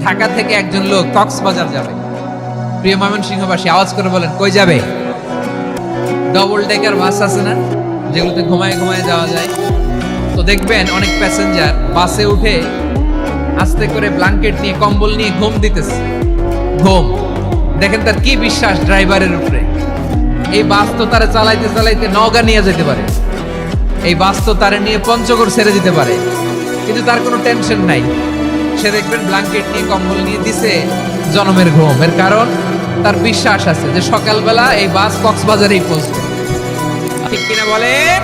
ঢাকা থেকে একজন লোক কক্সবাজার যাবে। প্রিয় ময়মনসিংহবাসী আওয়াজ করে বলেন কই যাবে? ডবল ডেকার বাস আছে না, যেগুলোতে ঘুমায় ঘুমায় যাওয়া যায়। তো দেখবেন অনেক প্যাসেঞ্জার বাসে উঠে আস্তে করে ব্ল্যাঙ্কেট নিয়ে কম্বল নিয়ে ঘুম দিতেছে। ঘুম দেখেন তার কি বিশ্বাস ড্রাইভারের উপরে। এই বাস তো তারা চালাইতে চালাইতে নওগাঁ নিয়ে যেতে পারে, এই বাস তো তারা নিয়ে পঞ্চগড় ছেড়ে দিতে পারে, কিন্তু তার কোনো টেনশন নাই। সে দেখবেন ব্ল্যাঙ্কেট নিয়ে কম্বল নিয়ে দিছে জনমের ঘুম। এর কারণ তার বিশ্বাস আছে যে সকালবেলা এই বাস কক্সবাজারেই পৌঁছবে। ঠিক কিনা বলেন?